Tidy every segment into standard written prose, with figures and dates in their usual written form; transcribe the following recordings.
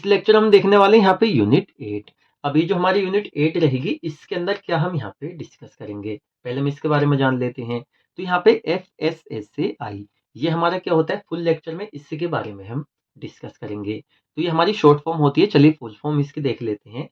इस लेक्चर हम देखने वाले हैं यहाँ पे यूनिट 8। अभी जो हमारी यूनिट 8 रहेगी इसके अंदर क्या हम यहाँ पे डिस्कस करेंगे, पहले हम इसके बारे में जान लेते हैं। तो यहाँ पे FSSAI ये हमारा क्या होता है, फुल लेक्चर में इसी के बारे में हम डिस्कस करेंगे। तो ये हमारी शॉर्ट फॉर्म होती है, चलिए फुल फॉर्म इसकी देख लेते हैं।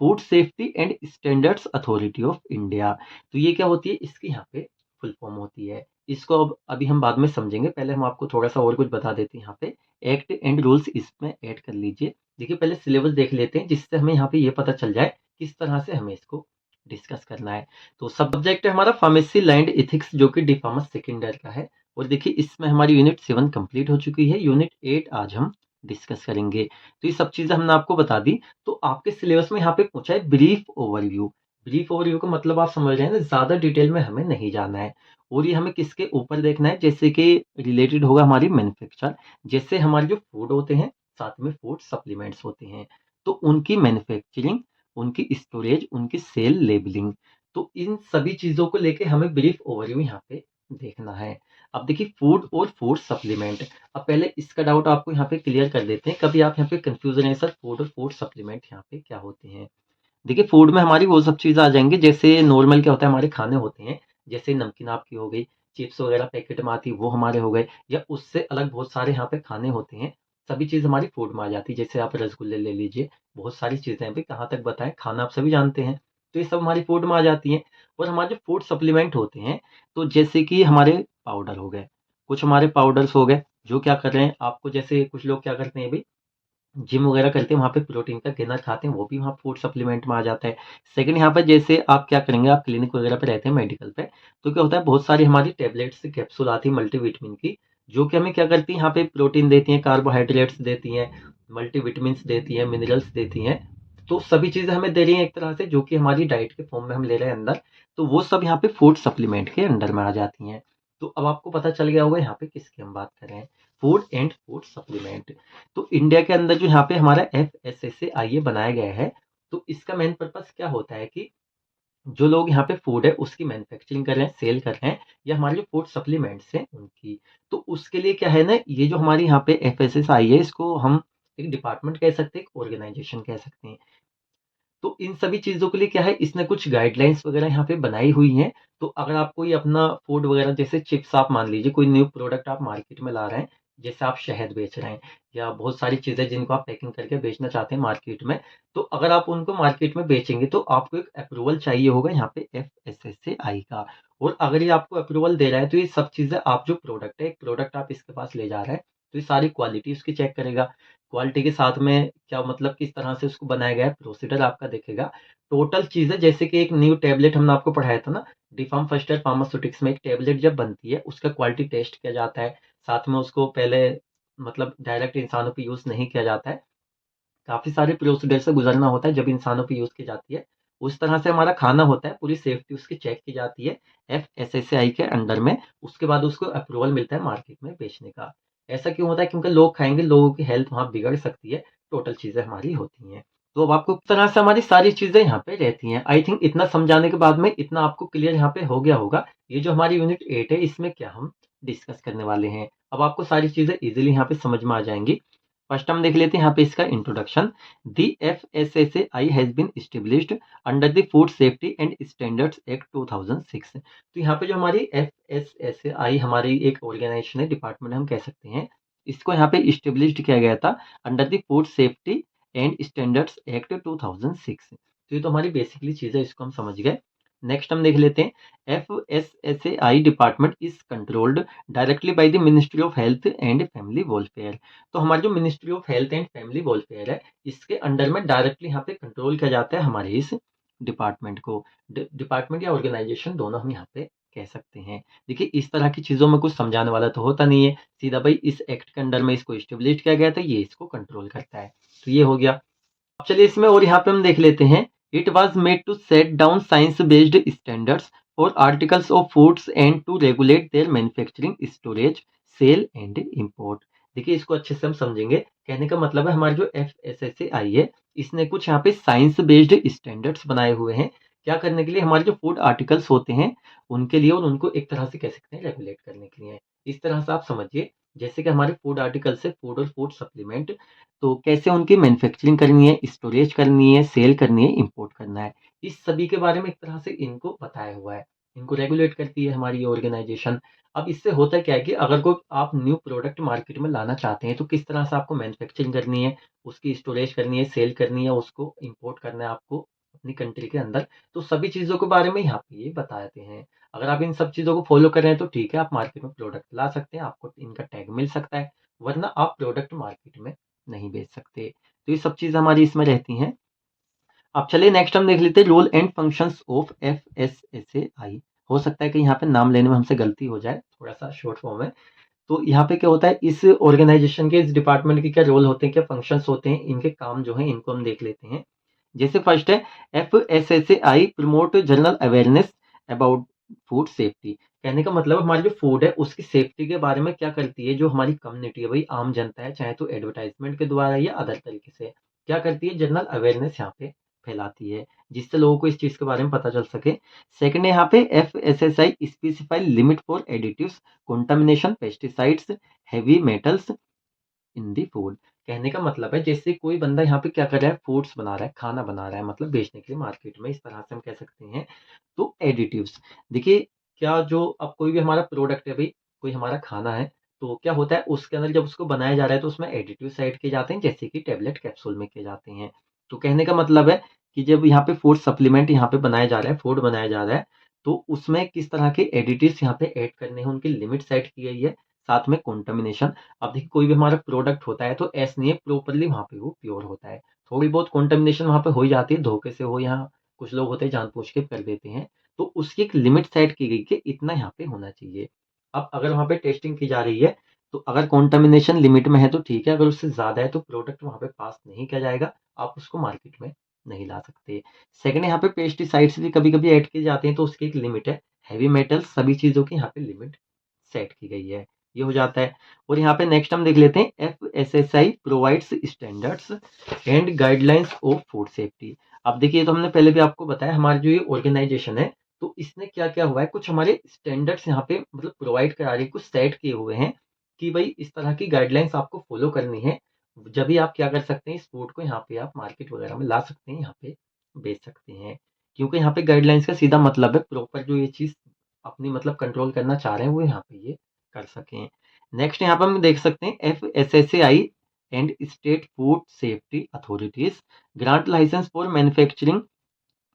Food safety and standards authority of India. तो ये क्या होती है, इसकी यहाँ पे फुल फॉर्म होती है। इसको अब अभी हम बाद में समझेंगे, पहले हम आपको थोड़ा सा और कुछ बता देते हैं। यहाँ पे एक्ट एंड रूल्स इसमें ऐड कर लीजिए। देखिए पहले सिलेबस देख लेते हैं, जिससे हमें यहाँ पे ये पता चल जाए किस तरह से हमें इसको डिस्कस करना है। तो सब्जेक्ट है हमारा फार्मेसी लैंड एथिक्स, जो कि डिफार्मा सेकेंड ईयर का है। और देखिए इसमें हमारी यूनिट 7 कंप्लीट हो चुकी है, यूनिट 8 आज हम डिस्कस करेंगे। तो ये सब चीजें हमने आपको बता दी। तो आपके सिलेबस में यहाँ पे पूछा है ब्रीफ ओवरव्यू। ब्रीफ ओवरव्यू का मतलब आप समझ रहे हैं ना, ज्यादा डिटेल में हमें नहीं जाना है। और ये हमें किसके ऊपर देखना है, जैसे कि रिलेटेड होगा हमारी मैन्युफैक्चर। जैसे हमारे जो फूड होते हैं, साथ में फूड सप्लीमेंट्स होते हैं, तो उनकी मैन्युफैक्चरिंग, उनकी स्टोरेज, उनकी सेल, लेबलिंग, तो इन सभी चीजों को लेके हमें ब्रीफ ओवरव्यू यहाँ पे देखना है। अब देखिए फूड और फूड सप्लीमेंट, अब पहले इसका डाउट आपको यहाँ पे क्लियर कर देते हैं। कभी आप यहाँ पे कंफ्यूजन है सर, फूड और फूड सप्लीमेंट यहाँ पे क्या होते हैं। देखिए फूड में हमारी वो सब चीज़ें आ जाएँगी, जैसे नॉर्मल क्या होता है, हमारे खाने होते हैं, जैसे नमकीन आपकी हो गई, चिप्स वगैरह पैकेट में आती है वो हमारे हो गए, या उससे अलग बहुत सारे यहाँ पे खाने होते हैं। सभी चीज़ हमारी फूड में आ जाती है। जैसे आप रसगुल्ले ले लीजिए, बहुत सारी चीज़ें हैं, भाई कहाँ तक बताएँ, खाना आप सभी जानते हैं। तो ये सब हमारी फूड में आ जाती हैं। और हमारे जो फूड सप्लीमेंट होते हैं, तो जैसे कि हमारे पाउडर हो गए, कुछ हमारे पाउडर्स हो गए, जो क्या कर रहे हैं आपको, जैसे कुछ लोग क्या करते हैं भई, जिम वगैरह करते हैं, वहाँ पे प्रोटीन का गेनर खाते हैं, वो भी वहाँ फूड सप्लीमेंट में आ जाता है। सेकंड यहाँ पे जैसे आप क्या करेंगे, आप क्लिनिक वगैरह पे रहते हैं मेडिकल पे, तो क्या होता है, बहुत सारी हमारी टैबलेट्स, कैप्सूल आती है मल्टीविटामिन की, जो कि हमें क्या करती है, यहाँ पे प्रोटीन देती हैं, कार्बोहाइड्रेट्स देती हैं, मल्टीविटामिन्स देती हैं, मिनरल्स देती हैं। तो सभी चीज़ें हमें दे रही हैं एक तरह से, जो कि हमारी डाइट के फॉर्म में हम ले रहे हैं अंदर, तो वो सब यहाँ पे फूड सप्लीमेंट के अंडर में आ जाती हैं। तो अब आपको पता चल गया होगा यहाँ पे किसकी हम बात कर रहे हैं, फूड एंड फूड सप्लीमेंट। तो इंडिया के अंदर जो यहाँ पे हमारा FSSAI बनाया गया है, तो इसका मेन पर्पस क्या होता है कि जो लोग यहाँ पे फूड है उसकी मैन्युफैक्चरिंग कर रहे हैं, सेल कर रहे हैं, या हमारे जो फूड सप्लीमेंट्स हैं उनकी, तो उसके लिए क्या है ना, ये जो हमारी यहाँ पे FSSAI है, इसको हम एक डिपार्टमेंट कह सकते हैं, एक ऑर्गेनाइजेशन कह सकते हैं। तो इन सभी चीज़ों के लिए क्या है, इसने कुछ गाइडलाइंस वगैरह यहाँ पे बनाई हुई हैं। तो अगर आप कोई अपना फूड वगैरह, जैसे चिप्स आप मान लीजिए, कोई न्यू प्रोडक्ट आप मार्केट में ला रहे हैं, जैसे आप शहद बेच रहे हैं, या बहुत सारी चीज़ें जिनको आप पैकिंग करके बेचना चाहते हैं मार्केट में, तो अगर आप उनको मार्केट में बेचेंगे तो आपको एक अप्रूवल चाहिए होगा यहाँ पे FSSAI का। और अगर ये आपको अप्रूवल दे रहा है, तो ये सब चीज़ें, आप जो प्रोडक्ट है, एक प्रोडक्ट आप इसके पास ले जा रहे हैं, तो ये सारी क्वालिटी उसकी चेक करेगा। क्वालिटी के साथ में क्या मतलब किस तरह से उसको बनाया गया है, प्रोसीजर आपका देखेगा। टोटल चीज़ें, जैसे कि एक न्यू टैबलेट हमने आपको पढ़ाया था ना, डिफार्म फर्स्ट ईयर फार्मास्यूटिक्स में, एक टैबलेट जब बनती है उसका क्वालिटी टेस्ट किया जाता है। साथ में उसको पहले मतलब डायरेक्ट इंसानों पे यूज़ नहीं किया जाता है। काफ़ी सारे प्रोसीजर से गुज़रना होता है जब इंसानों पे यूज़ की जाती है। उस तरह से हमारा खाना होता है, पूरी सेफ्टी उसकी चेक की जाती है FSSAI के अंडर में। उसके बाद उसको अप्रूवल मिलता है मार्केट में बेचने का। ऐसा क्यों होता है? क्योंकि लोग खाएँगे, लोगों की हेल्थ वहाँ बिगड़ सकती है, टोटल चीज़ें हमारी होती हैं। तो अब आपको किस तरह से हमारी सारी चीज़ें यहाँ पे रहती हैं। आई थिंक इतना समझाने के बाद में इतना आपको क्लियर यहाँ पे हो गया होगा। ये जो हमारी यूनिट 8 है, इसमें क्या हम डिस्कस करने वाले हैं। अब आपको सारी चीज़ें ईज़िली यहाँ पे समझ में आ जाएँगी। फर्स्ट हम देख लेते हैं यहाँ पे इसका introduction. The FSSAI has been established under the Food Safety and Standards Act 2006। तो यहाँ पे जो हमारी FSSAI हमारी एक ऑर्गेनाइजेशन है, डिपार्टमेंट हम कह सकते हैं। इसको यहाँ पे इस्टेब्लिश्ड किया गया था under the food safety and standards act 2006। तो ये तो हमारी बेसिकली चीज़ है, इसको हम समझ गए। नेक्स्ट हम देख लेते हैं, FSSAI department is controlled directly by the ministry of health and family welfare. तो हमारी जो ministry of health and family welfare है, इसके अंडर में डायरेक्टली यहाँ पे कंट्रोल किया जाता है हमारे इस डिपार्टमेंट को। डिपार्टमेंट या ऑर्गेनाइजेशन दोनों हम यहाँ पे कह सकते हैं। देखिए इस तरह की चीज़ों में कुछ समझाने वाला तो होता नहीं है, सीधा भाई इस एक्ट के अंडर में इसको इस्टेब्लिश किया गया था, ये इसको कंट्रोल करता है। तो ये हो गया। अब चलिए इसमें और यहाँ पे हम देख लेते हैं, it was made to set down science based standards for articles of foods and to regulate their manufacturing, storage, sale and import. देखिए इसको अच्छे से हम समझेंगे। कहने का मतलब है, हमारी जो FSSAI है, इसने कुछ यहाँ पे साइंस बेस्ड स्टैंडर्ड्स बनाए हुए हैं। क्या करने के लिए? हमारे जो फूड आर्टिकल्स होते हैं उनके लिए, और उनको एक तरह से कह सकते हैं रेगुलेट करने के लिए। इस तरह से आप समझिए, जैसे कि हमारे फूड आर्टिकल से फूड और फूड सप्लीमेंट, तो कैसे उनकी मैन्युफैक्चरिंग करनी है, स्टोरेज करनी है, सेल करनी है, इंपोर्ट करना है। इस सभी के बारे में एक तरह से इनको बताया हुआ है। इनको रेगुलेट करती है हमारी ये ऑर्गेनाइजेशन। अब इससे होता क्या है कि अगर कोई आप न्यू प्रोडक्ट मार्केट में लाना चाहते हैं, तो किस तरह से आपको मैन्युफैक्चरिंग करनी है, उसकी स्टोरेज करनी है, सेल करनी है, उसको इंपोर्ट करना है आपको अपनी कंट्री के अंदर। तो सभी चीज़ों के बारे में यहाँ पे ये बताते हैं। अगर आप इन सब चीज़ों को फ़ॉलो कर रहे हैं तो ठीक है, आप मार्केट में प्रोडक्ट ला सकते हैं, आपको इनका टैग मिल सकता है, वरना आप प्रोडक्ट मार्केट में नहीं बेच सकते। तो ये सब चीज़ हमारी इसमें रहती हैं। अब चलिए नेक्स्ट हम देख लेते हैं role and functions of FSSAI. हो सकता है कि यहाँ पे नाम लेने में हमसे गलती हो जाए, थोड़ा-सा शॉर्ट फॉर्म है। तो यहाँ पे क्या होता है, इस ऑर्गेनाइजेशन के, इस डिपार्टमेंट के क्या रोल होते हैं, क्या फंक्शंस होते हैं, इनके काम जो हैं इनको हम देख लेते हैं। जैसे फर्स्ट है FSSAI promote general awareness about food safety. कहने का मतलब हमारी जो फूड है उसकी सेफ्टी के बारे में क्या करती है, जो हमारी कम्युनिटी है, भाई आम जनता है, चाहे तो एडवर्टाइजमेंट के द्वारा या अदर तरीके से, क्या करती है, जनरल अवेयरनेस यहाँ पे फैलाती है, जिससे लोगों को इस चीज़ के बारे में पता चल सके। सेकंड है यहाँ पे FSSI specify limit for additives, contamination, pesticides, heavy metals in the food. कहने का मतलब है जैसे कोई बंदा यहाँ पे क्या कर रहा है, फूड्स बना रहा है, खाना बना रहा है, मतलब बेचने के लिए मार्केट में, इस तरह से हम कह सकते हैं। तो एडिटिव्स, देखिए, क्या जो अब कोई भी हमारा प्रोडक्ट है भाई, कोई हमारा खाना है, तो क्या होता है उसके अंदर जब उसको बनाया जा रहा है तो उसमें एडिटिव्स ऐड किए जाते हैं, जैसे कि टैबलेट कैप्सूल में किए जाते हैं। तो कहने का मतलब है कि जब यहाँ पे फूड सप्लीमेंट यहाँ पे बनाया जा रहा है, फूड बनाया जा रहा है, तो उसमें किस तरह के एडिटिव्स यहाँ पे ऐड करने हैं, उनकी लिमिट सेट की गई है। साथ में कंटामिनेशन, अब देखिए कोई भी हमारा प्रोडक्ट होता है तो ऐसा नहीं है प्रॉपर्ली वहाँ पे वो प्योर होता है। थोड़ी बहुत कंटामिनेशन वहाँ पे हो ही जाती है, धोखे से हो या कुछ लोग होते हैं जानबूझ के कर देते हैं। तो उसकी एक लिमिट सेट की गई कि इतना यहाँ पे होना चाहिए। अब अगर वहाँ पे टेस्टिंग की जा रही है, तो अगर कंटामिनेशन लिमिट में है तो ठीक है, अगर उससे ज़्यादा है तो प्रोडक्ट वहाँ पे पास नहीं किया जाएगा, आप उसको मार्केट में नहीं ला सकते। सेकंड, यहाँ पे पेस्टिसाइड्स भी कभी-कभी ऐड किए जाते हैं तो उसकी एक लिमिट है। हेवी मेटल्स, सभी चीज़ों की यहाँ पे लिमिट सेट की गई है। ये हो जाता है। और यहाँ पे नेक्स्ट हम देख लेते हैं FSSI provides standards and guidelines of food safety. अब देखिए, तो हमने पहले भी आपको बताया, हमारी जो ये ऑर्गेनाइजेशन है, तो इसने क्या-क्या हुआ है, कुछ हमारे स्टैंडर्ड्स यहाँ पे मतलब प्रोवाइड करा रही है, कुछ सेट किए हुए हैं कि भई इस तरह की गाइडलाइंस आपको फॉलो करनी है। जभी आप क्या कर सकते हैं, इस फूड को यहाँ पे आप मार्केट वगैरह में ला सकते हैं, यहाँ पे बेच सकते हैं। क्योंकि यहाँ पे गाइडलाइंस का सीधा मतलब है प्रॉपर जो ये चीज़ अपनी मतलब कंट्रोल करना चाह रहे हैं, वो यहाँ पे ये कर सकें। नेक्स्ट यहाँ पे हम देख सकते हैं FSSAI and state food safety authorities grant licence for manufacturing,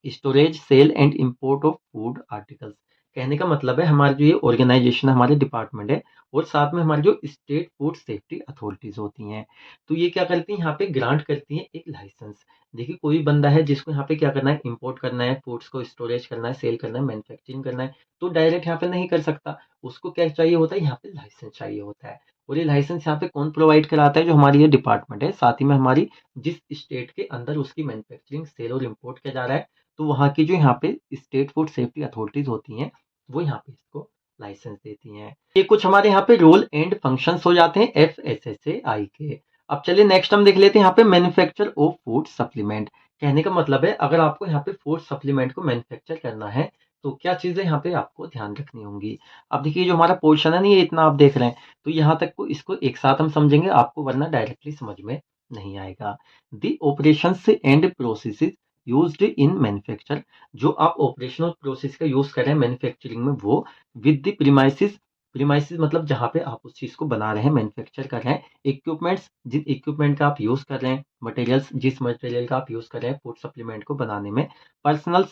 storage, sale and import of food articles. कहने का मतलब है हमारी जो ये ऑर्गेनाइजेशन है, हमारे डिपार्टमेंट है, और साथ में हमारी जो स्टेट फूड सेफ्टी अथॉरिटीज होती हैं, तो ये क्या करती हैं, यहाँ पे ग्रांट करती हैं एक लाइसेंस। देखिए, कोई बंदा है जिसको यहाँ पे क्या करना है, इंपोर्ट करना है, फूड्स को स्टोरेज करना है, सेल करना है, मैन्युफैक्चरिंग करना है, तो डायरेक्ट यहाँ पे नहीं कर सकता। उसको क्या चाहिए होता है, यहाँ पे लाइसेंस चाहिए होता है। और ये लाइसेंस यहाँ पे कौन प्रोवाइड कराता है, जो हमारी ये डिपार्टमेंट है, साथ ही में हमारी जिस स्टेट के अंदर उसकी मैन्युफैक्चरिंग, सेल और इंपोर्ट किया जा रहा है, तो वहाँ की जो यहाँ पे स्टेट फूड सेफ्टी अथॉरिटीज होती हैं, वो यहाँ पे इसको लाइसेंस देती हैं। ये कुछ हमारे यहाँ पे रोल एंड फंक्शंस हो जाते हैं एफएसएसएआई के। अब चलिए नेक्स्ट हम देख लेते हैं यहाँ पे मैन्युफैक्चर ऑफ फूड सप्लीमेंट। कहने का मतलब है अगर आपको यहाँ पे फूड सप्लीमेंट को मैन्युफैक्चर करना है, तो क्या चीज़ें यहाँ पे आपको ध्यान रखनी होंगी। अब देखिए, जो हमारा पोर्शन है ना, ये इतना आप देख रहे हैं, तो यहाँ तक को इसको एक साथ हम समझेंगे आपको, वरना डायरेक्टली समझ में नहीं आएगा। The operations and processes used in manufacture, जो आप ऑपरेशनल प्रोसेस का यूज कर रहे हैं मैन्युफैक्चरिंग में, वो विद द प्रीमाइसेस, प्रीमाइसेस मतलब जहाँ पे आप उस चीज को बना रहे हैं, मैन्युफैक्चर कर रहे हैं, इक्विपमेंट्स, जिन इक्विपमेंट का आप यूज कर रहे हैं, मटेरियल्स, जिस मटेरियल का आप यूज कर रहे हैं फूड सप्लीमेंट को बनाने में, पर्सनल,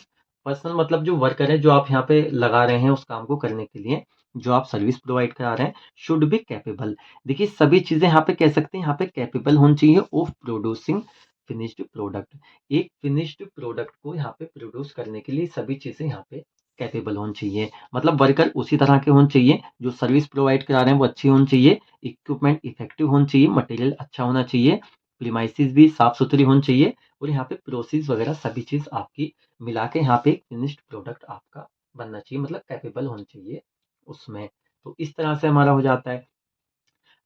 पर्सनल मतलब जो वर्कर है, जो आप यहाँ पे लगा रहे हैं उस काम को करने के लिए, जो आप सर्विस प्रोवाइड करा रहे हैं, शुड बी कैपेबल। देखिए, सभी चीजें यहाँ पे कह सकते हैं, यहाँ पे कैपेबल होनी चाहिए ऑफ प्रोड्यूसिंग फिनिश्ड प्रोडक्ट। एक फिनिश्ड प्रोडक्ट को यहाँ पे प्रोड्यूस करने के लिए सभी चीज़ें यहाँ पे कैपेबल होनी चाहिए। मतलब वर्कर उसी तरह के होने चाहिए, जो सर्विस प्रोवाइड करा रहे हैं वो अच्छी होनी चाहिए, इक्विपमेंट इफेक्टिव होना चाहिए, मटेरियल अच्छा होना चाहिए, प्रीमाइसेस भी साफ-सुथरी होनी चाहिए, और यहाँ पे प्रोसेस वगैरह सभी चीज़ आपकी मिला के यहाँ पे एक फिनिश्ड प्रोडक्ट आपका बनना चाहिए, मतलब कैपेबल होना चाहिए उसमें। तो इस तरह से हमारा हो जाता है।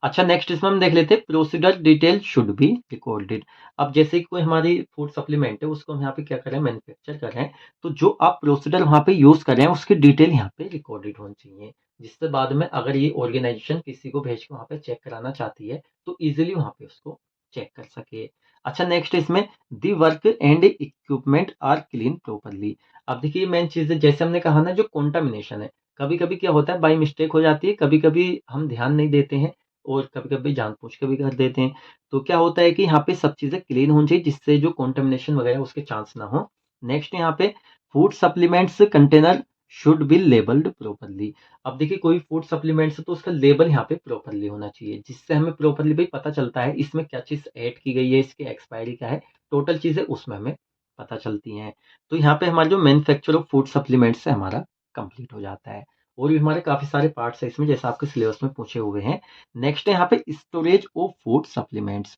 अच्छा, नेक्स्ट इसमें हम देख लेते हैं procedure detail should be recorded. अब जैसे कि कोई हमारी फूड सप्लीमेंट है, उसको हम यहाँ पे क्या कर रहे हैं, मैन्युफैक्चर कर रहे हैं, तो जो आप प्रोसीजर वहाँ पे यूज़ कर रहे हैं उसकी डिटेल यहाँ पे रिकॉर्डेड होनी चाहिए, जिससे बाद में अगर ये ऑर्गेनाइजेशन किसी को भेज के वहाँ पे चेक कराना चाहती है तो ईज़िली वहाँ पे उसको चेक कर सके। अच्छा, नेक्स्ट इसमें the work and equipment are clean properly. अब देखिए मेन चीज़ है, जैसे हमने कहा ना, जो कंटामिनेशन है, कभी-कभी क्या होता है बाय मिस्टेक हो जाती है, कभी-कभी हम ध्यान नहीं देते हैं और कभी-कभी जानबूझ के भी कर देते हैं। तो क्या होता है कि यहाँ पे सब चीज़ें क्लीन होनी चाहिए, जिससे जो कंटामिनेशन वगैरह उसके चांस ना हो। नेक्स्ट यहाँ पे food supplements container should be labelled properly. अब देखिए कोई फूड सप्लीमेंट्स है तो उसका लेबल यहाँ पे प्रॉपर्ली होना चाहिए, जिससे हमें प्रॉपर्ली भाई पता चलता है इसमें क्या चीज़ ऐड की गई है, इसकी एक्सपायरी क्या है, टोटल चीज़ें उसमें हमें पता चलती हैं। तो यहाँ पे हमारा जो मैन्युफैक्चर ऑफ फूड सप्लीमेंट्स है हमारा कंप्लीट हो जाता है। और भी हमारे काफ़ी सारे पार्ट्स हैं इसमें, जैसा आपके सिलेबस में पूछे हुए हैं। नेक्स्ट है यहाँ पे स्टोरेज ऑफ फूड सप्लीमेंट्स।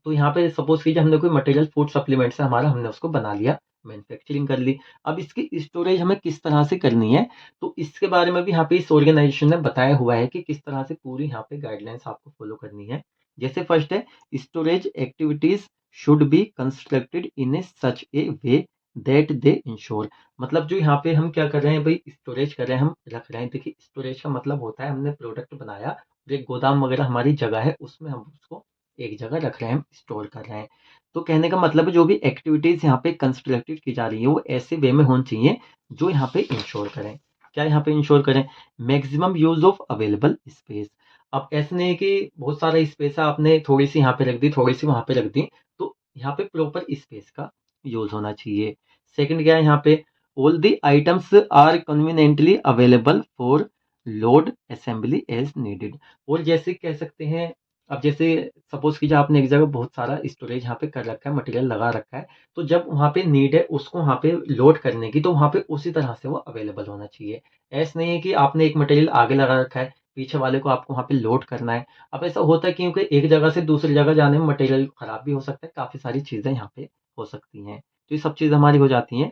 तो यहाँ पे सपोज़ कीजिए हमने कोई मटेरियल फूड सप्लीमेंट्स है हमारा, हमने उसको बना लिया, मैन्युफैक्चरिंग कर ली। अब इसकी स्टोरेज हमें किस तरह से करनी है, तो इसके बारे में भी यहाँ पे इस ऑर्गेनाइज़ेशन ने बताया हुआ है कि किस तरह से पूरी यहाँ पे गाइडलाइंस आपको फ़ॉलो करनी है। जैसे फर्स्ट है, storage activities should be constructed in A such A way that they ensure. मतलब जो यहाँ पे हम क्या कर रहे हैं भई, स्टोरेज कर रहे हैं, हम रख रहे हैं। देखिए स्टोरेज का मतलब होता है हमने प्रोडक्ट बनाया, जो एक गोदाम वगैरह हमारी जगह है उसमें हम उसको एक जगह रख रहे हैं, स्टोर कर रहे हैं। तो कहने का मतलब है जो भी एक्टिविटीज़ यहाँ पे कंस्ट्रक्टेड की जा रही है वो ऐसे वे में होनी चाहिए जो यहाँ पे इंश्योर करें। क्या यहाँ पे इंश्योर करें? Maximum use of available space. अब ऐसा नहीं है कि बहुत सारा स्पेस है, आपने थोड़ी-सी यहाँ पे रख दी, थोड़ी-सी वहाँ पे रख दी, तो यहाँ पे प्रॉपर स्पेस का यूज़ होना चाहिए। सेकंड क्या है यहाँ पे, all the items are conveniently available for load assembly as needed. और जैसे कह सकते हैं, अब जैसे सपोज़ कीजिए आपने एक जगह बहुत सारा स्टोरेज यहाँ पे कर रखा है, मटेरियल लगा रखा है, तो जब वहाँ पे नीड है उसको वहाँ पे लोड करने की, तो वहाँ पे उसी तरह से वो अवेलेबल होना चाहिए। ऐसा नहीं है कि आपने एक मटेरियल आगे लगा रखा है, पीछे वाले को आपको वहाँ पे लोड करना है। अब ऐसा होता है क्योंकि एक जगह से दूसरी जगह जाने में मटेरियल खराब भी हो सकता है, काफ़ी सारी चीज़ें यहाँ पे हो सकती हैं। तो ये सब चीज़ हमारी हो जाती हैं।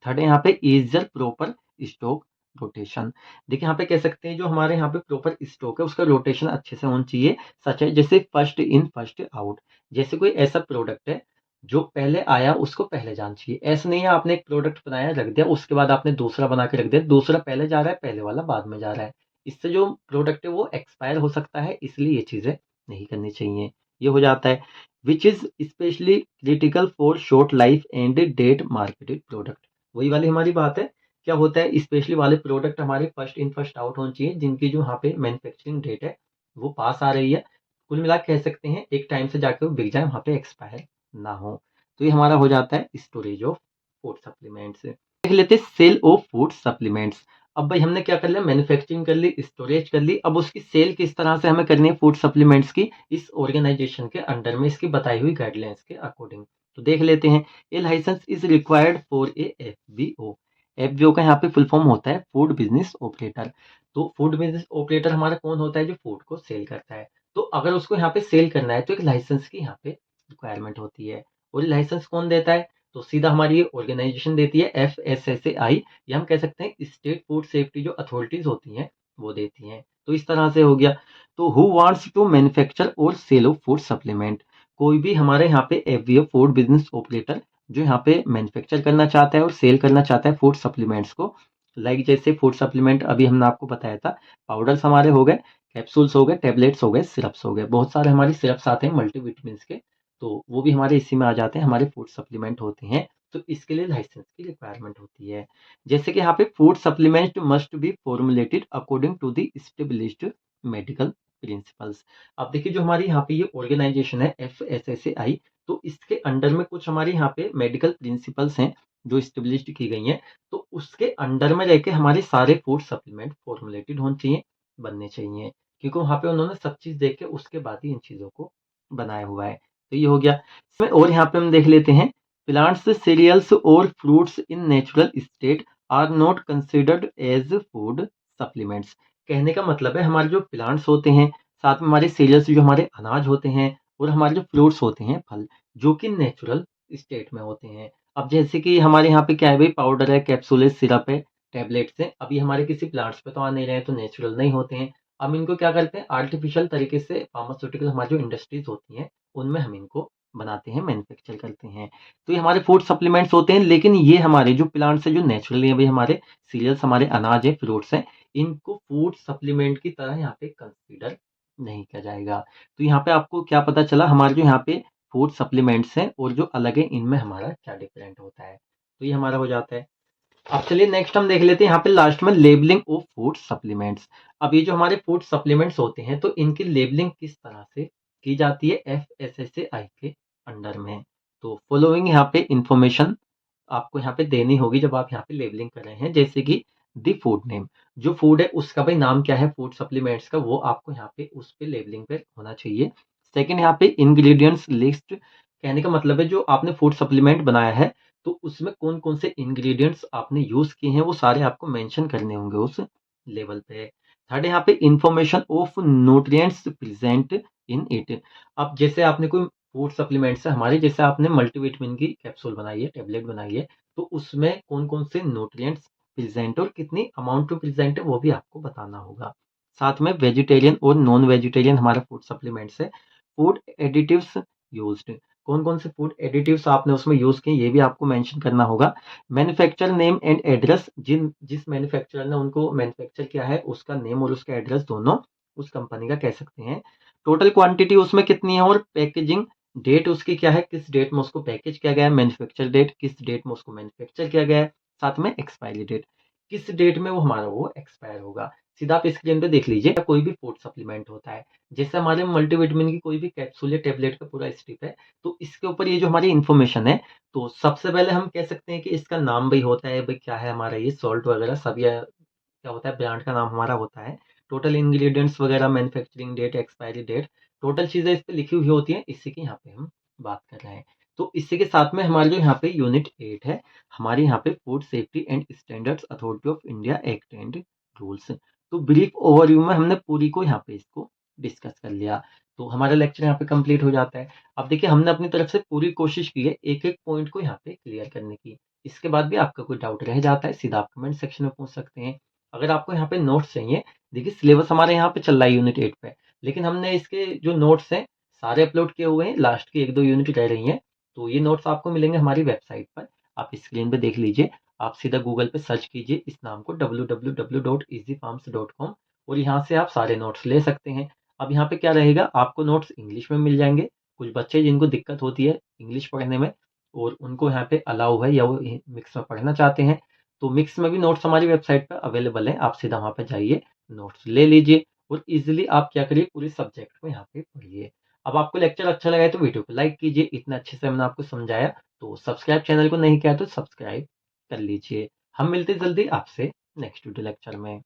थर्ड है यहाँ पे ईज़र प्रॉपर स्टॉक रोटेशन। देखिए यहाँ पे कह सकते हैं जो हमारे यहाँ पे प्रॉपर स्टॉक है उसका रोटेशन अच्छे से होना चाहिए। सच है जैसे फर्स्ट इन फर्स्ट आउट। जैसे कोई ऐसा प्रोडक्ट है जो पहले आया उसको पहले जाना चाहिए। ऐसा नहीं है आपने एक प्रोडक्ट बनाया रख दिया, उसके बाद आपने दूसरा बना के रख दिया, दूसरा पहले जा रहा है, पहले वाला बाद में जा रहा है। इससे जो प्रोडक्ट है वो एक्सपायर हो सकता है, इसलिए ये चीज़ें नहीं करनी चाहिए। ये हो जाता है which is specially critical for short life and date marketed product. वही वाली हमारी बात है, क्या होता है स्पेशली वाले प्रोडक्ट हमारे फर्स्ट इन फर्स्ट आउट होने चाहिए, जिनकी जो यहाँ पे मैन्युफैक्चरिंग डेट है वो पास आ रही है। कुल मिला के कह सकते हैं एक टाइम से जाके वो बिक जाए, वहाँ पे एक्सपायर ना हो। तो ये हमारा हो जाता है स्टोरेज ऑफ फूड सप्लीमेंट्स। देख लेते हैं सेल ऑफ फूड सप्लीमेंट्स। अब भाई हमने क्या कर लिया, मैन्युफैक्चरिंग कर ली, स्टोरेज कर ली, अब उसकी सेल किस तरह से हमें करनी है फूड सप्लीमेंट्स की, इस ऑर्गेनाइजेशन के अंडर में इसकी बताई हुई गाइडलाइंस के अकॉर्डिंग। तो देख लेते हैं, a licence is required for a FBO. FBO का यहाँ पे फुल फॉर्म होता है फूड बिजनेस ऑपरेटर। तो फूड बिजनेस ऑपरेटर हमारा कौन होता है, जो फूड को सेल करता है। तो अगर उसको यहाँ पे सेल करना है तो एक लाइसेंस की यहाँ पे रिक्वायरमेंट होती है। और ये लाइसेंस कौन देता है, तो सीधा हमारी ये ऑर्गेनाइजेशन देती है, एफएसएसएआई, या हम कह सकते हैं स्टेट फूड सेफ्टी जो अथॉरिटीज होती हैं वो देती हैं। तो इस तरह से हो गया। तो हु वांट्स टू मैन्युफैक्चर और सेल ऑफ फूड सप्लीमेंट, कोई भी हमारे यहाँ पे एफबीओ फूड बिजनेस ऑपरेटर जो यहाँ पे मैन्युफैक्चर करना चाहता है और सेल करना चाहता है फूड सप्लीमेंट्स को। लाइक जैसे फूड सप्लीमेंट अभी हमने आपको बताया था, पाउडर्स हमारे हो गए, कैप्सूल्स हो गए, टैबलेट्स हो गए, सिरप्स हो गए, बहुत सारे हमारी सिरप्स आते हैं मल्टीविटामिन्स के, तो वो भी हमारे इसी में आ जाते हैं, हमारे फूड सप्लीमेंट होते हैं। तो इसके लिए लाइसेंस की रिक्वायरमेंट होती है। जैसे कि यहाँ पे food supplement must be formulated according to the established medical principles. अब देखिए जो हमारी यहाँ पे ये ऑर्गेनाइजेशन है एफएसएसएआई, तो इसके अंडर में कुछ हमारे यहाँ पे मेडिकल प्रिंसिपल्स हैं जो एस्टेब्लिश्ड की गई हैं। तो उसके अंडर में रह के हमारे सारे फूड सप्लीमेंट फॉर्मुलेटेड होने चाहिए, बनने चाहिए, क्योंकि वहाँ पे उन्होंने सब चीज़ देख के उसके बाद ही इन चीज़ों को बनाया हुआ है। तो ये हो गया। इसमें और यहाँ पे हम देख लेते हैं, प्लांट्स, सीरियल्स और fruits in natural state are not considered as food supplements. कहने का मतलब है हमारे जो प्लांट्स होते हैं, साथ में हमारे सीरियल्स जो हमारे अनाज होते हैं, और हमारे जो फ्रूट्स होते हैं फल, जो कि नेचुरल स्टेट में होते हैं। अब जैसे कि हमारे यहाँ पे क्या है भाई, पाउडर है, कैप्सूल है, सिरप है, टैबलेट्स हैं, अब ये हमारे किसी प्लांट्स पे तो आ नहीं रहे हैं, तो नेचुरल नहीं होते हैं। हम इनको क्या करते हैं, आर्टिफिशियल तरीके से फार्मास्यूटिकल हमारी जो इंडस्ट्रीज होती हैं उनमें हम इनको बनाते हैं, मैन्युफैक्चर करते हैं। तो ये हमारे फूड सप्लीमेंट्स होते हैं, लेकिन ये हमारे जो प्लांट से जो नेचुरली अभी हमारे सीरियल्स, हमारे अनाज है, फ्रूट्स हैं, इनको फूड सप्लीमेंट की तरह यहाँ पे कंसीडर नहीं किया जाएगा। तो यहाँ पे आपको क्या पता चला, हमारे जो यहाँ पे फूड सप्लीमेंट्स हैं और जो अलग है, इनमें हमारा क्या डिफरेंट होता है। तो ये हमारा हो जाता है। अब चलिए नेक्स्ट हम देख लेते हैं यहाँ पे लास्ट में लेबलिंग ऑफ फूड सप्लीमेंट्स। अब ये जो हमारे फूड सप्लीमेंट्स होते हैं, तो इनकी लेबलिंग किस तरह से की जाती है एफएसएसएआई के अंडर में। तो फॉलोइंग यहाँ पे इंफॉर्मेशन आपको यहाँ पे देनी होगी जब आप यहाँ पे लेबलिंग कर रहे हैं, जैसे कि द फूड नेम, जो फूड है उसका भाई नाम क्या है फूड सप्लीमेंट्स का, वो आपको यहाँ पे उस पे लेबलिंग पे होना चाहिए। सेकंड यहाँ पे इंग्रेडिएंट्स लिस्ट, कहने का मतलब है जो आपने फूड सप्लीमेंट बनाया है तो उसमें कौन कौन से इंग्रेडिएंट्स आपने यूज किए हैं वो सारे आपको मेंशन करने होंगे उस लेवल पे। थर्ड यहाँ पे information of nutrients present in it. अब जैसे आपने कोई फूड सप्लीमेंट्स है हमारे, जैसे आपने मल्टीविटामिन की कैप्सूल बनाई है, टैबलेट बनाई है, तो उसमें कौन-कौन से न्यूट्रिएंट्स प्रेज़ेंट और कितनी अमाउंट में प्रेज़ेंट है वो भी आपको बताना होगा। साथ में वेजिटेरियन और नॉन वेजिटेरियन हमारा फूड सप्लीमेंट्स है। फूड एडिटिव्स यूज्ड, कौन-कौन से फूड एडिटिव्स आपने उसमें यूज़ किए ये भी आपको मेंशन करना होगा। मैन्युफैक्चर नेम एंड एड्रेस, जिस मैन्युफैक्चरर ने उनको मैन्युफैक्चर किया है उसका नेम और उसका एड्रेस दोनों उस कंपनी का कह सकते हैं। टोटल क्वांटिटी उसमें कितनी है और पैकेजिंग डेट उसकी क्या है, किस डेट में उसको पैकेज किया गया है, मैन्युफैक्चर डेट किस डेट में उसको मैन्युफैक्चर किया गया है, साथ में एक्सपायरी डेट किस डेट में वो हमारा वो एक्सपायर होगा। सीधा आप स्क्रीन पे देख लीजिए, कोई भी फूड सप्लीमेंट होता है, जैसे हमारे मल्टीविटामिन की कोई भी कैप्सूल या टेबलेट का पूरा स्ट्रिप है, तो इसके ऊपर ये जो हमारी इन्फॉर्मेशन है, तो सबसे पहले हम कह सकते हैं कि इसका नाम भी होता है, भाई क्या है हमारा ये सॉल्ट वगैरह सब, या क्या होता है ब्रांड का नाम हमारा होता है। टोटल इंग्रेडिएंट्स वगैरह, manufacturing date, expiry date, total चीज़ें इस पे लिखी हुई होती हैं, इसी की यहाँ पे हम बात कर रहे हैं। तो इसी के साथ में हमारे जो यहाँ पे यूनिट 8 है, हमारे यहाँ पे food safety and standards authority of India act and rules. तो ब्रीफ ओवरव्यू में हमने पूरी को यहाँ पे इसको डिस्कस कर लिया। तो हमारा लेक्चर यहाँ पे कंप्लीट हो जाता है। अब देखिए हमने अपनी तरफ से पूरी कोशिश की है एक-एक पॉइंट को यहाँ पे क्लियर करने की। इसके बाद भी आपका कोई डाउट रह जाता है, सीधा आप कमेंट सेक्शन में पूछ सकते हैं। अगर आपको यहाँ पे नोट्स चाहिए, देखिए सिलेबस हमारे यहाँ पे चल रहा है यूनिट 8 पे, लेकिन हमने इसके जो नोट्स हैं सारे अपलोड किए हुए हैं, लास्ट की 1-2 यूनिट रह रही हैं, तो ये नोट्स आपको मिलेंगे हमारी वेबसाइट पर। आप स्क्रीन पे देख लीजिए, आप सीधा गूगल पे सर्च कीजिए इस नाम को www.easyfarms.com और यहाँ से आप सारे नोट्स ले सकते हैं। अब यहाँ पे क्या रहेगा, आपको नोट्स इंग्लिश में मिल जाएँगे, कुछ बच्चे जिनको दिक्कत होती है इंग्लिश पढ़ने में और उनको यहाँ पे अलाउ है या वो मिक्स में पढ़ना चाहते हैं, तो मिक्स में भी नोट्स हमारी वेबसाइट पे अवेलेबल हैं। आप सीधा वहाँ पे जाइए, नोट्स ले लीजिए और ईज़िली आप क्या करिए पूरे सब्जेक्ट को यहाँ पे पढ़िए। अब आपको लेक्चर अच्छा लगा है तो वीडियो को लाइक कीजिए, इतना अच्छे से मैंने आपको समझाया, तो सब्सक्राइब चैनल को नहीं किया है तो सब्सक्राइब कर लीजिए। हम मिलते हैं जल्दी आपसे नेक्स्ट वीडियो लेक्चर में।